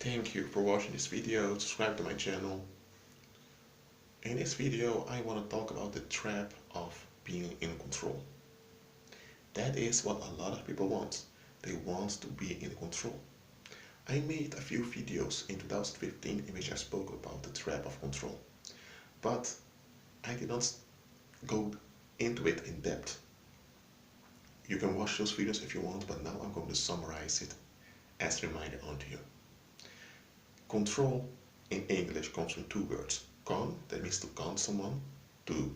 Thank you for watching this video. Subscribe to my channel. In this video I want to talk about the trap of being in control. That is what a lot of people want. They want to be in control. I made a few videos in 2015 in which I spoke about the trap of control, but I did not go into it in depth. You can watch those videos if you want, but now I'm going to summarize it as a reminder onto you. Control in English comes from two words. Con, that means to con someone, to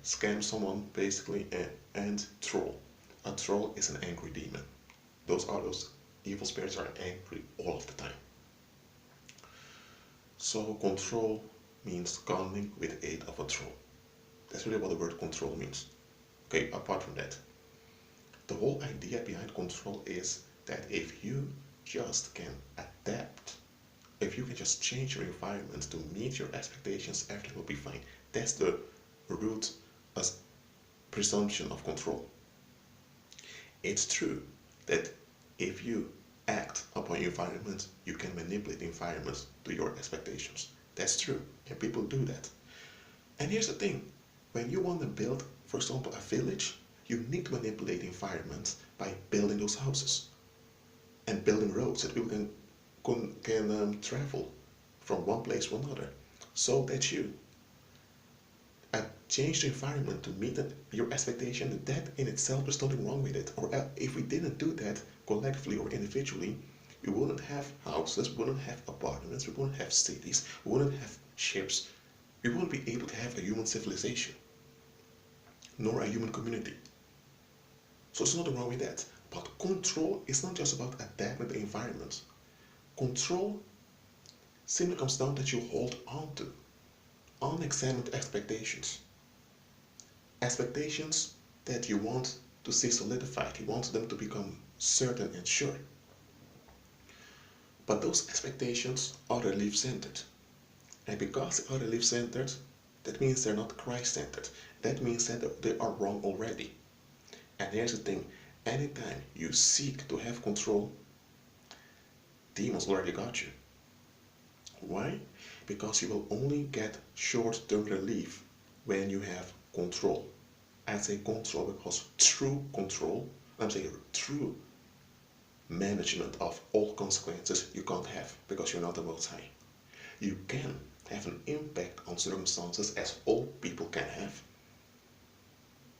scam someone basically, and troll. A troll is an angry demon. Those evil spirits are angry all of the time. So control means conning with the aid of a troll. That's really what the word control means. Okay, apart from that, the whole idea behind control is that if you just can adapt, if you can just change your environment to meet your expectations, everything will be fine. That's the root as presumption of control. It's true that if you act upon your environment, you can manipulate the environment to your expectations. That's true, and people do that. And here's the thing, when you want to build, for example, a village, you need to manipulate the environment by building those houses and building roads that people can travel from one place to another, so that you change the environment to meet your expectation. That in itself is nothing wrong with it. Or if we didn't do that collectively or individually, we wouldn't have houses, we wouldn't have apartments, we wouldn't have cities, we wouldn't have ships, we wouldn't be able to have a human civilization, nor a human community. So there's nothing wrong with that. But control is not just about adapting the environment. Control simply comes down that you hold on to unexamined expectations. Expectations that you want to see solidified, you want them to become certain and sure. But those expectations are relief-centered. And because they are relief-centered, that means they're not Christ-centered. That means that they are wrong already. And here's the thing, anytime you seek to have control, demons already got you. Why? Because you will only get short-term relief when you have control. I say control because true control, I'm saying true management of all consequences you can't have, because you're not the Most High. You can have an impact on circumstances as all people can have.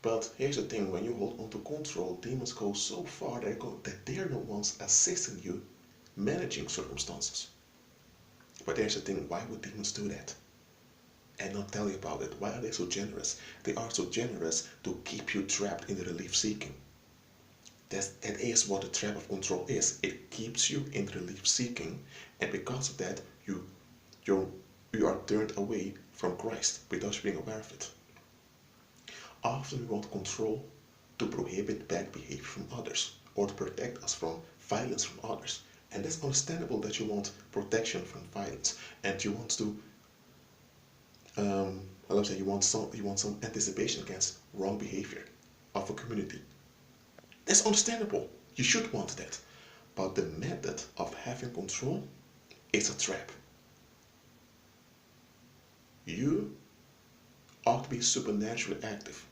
But here's the thing, when you hold on to control, demons go so far that they're the ones assisting you managing circumstances. But there's the thing, why would demons do that and not tell you about it? Why are they so generous? They are so generous to keep you trapped in the relief seeking. That is what the trap of control is. It keeps you in relief seeking, and because of that you are turned away from Christ without you being aware of it. Often we want control to prohibit bad behavior from others, or to protect us from violence from others. And it's understandable that you want protection from violence, and you want to, you want some anticipation against wrong behavior of a community. That's understandable. You should want that. But the method of having control is a trap. You ought to be supernaturally active.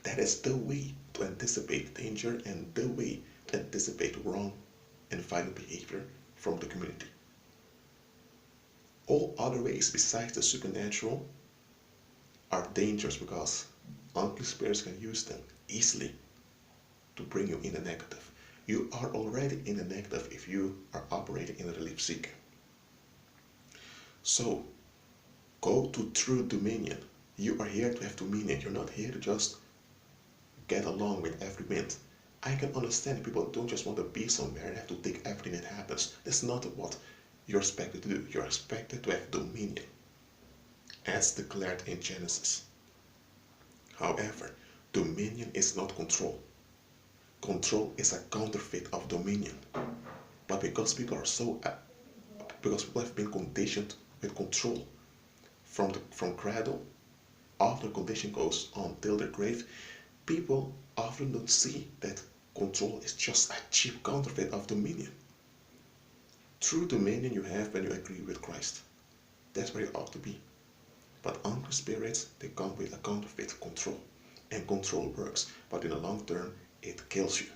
That is the way to anticipate danger and the way to anticipate wrong and violent behavior from the community. All other ways besides the supernatural are dangerous, because unclean spirits can use them easily to bring you in the negative. You are already in the negative if you are operating in a relief seeking. So go to true dominion. You are here to have dominion. You're not here to just get along with every wind. I can understand people don't just want to be somewhere and have to take everything that happens. That's not what you're expected to do. You're expected to have dominion, as declared in Genesis. However, dominion is not control. Control is a counterfeit of dominion. But because people have been conditioned with control from cradle, after the condition goes on till their grave, people often don't see that control is just a cheap counterfeit of dominion. true dominion you have when you agree with Christ. That's where you ought to be. But unclean spirits, they come with a counterfeit control. And control works, but in the long term, it kills you.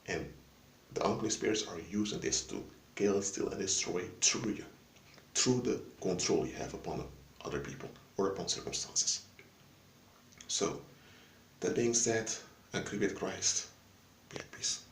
And the unclean spirits are using this to kill, steal, and destroy through you. Through the control you have upon other people or upon circumstances. So, that being said, agree with Christ. Be at peace.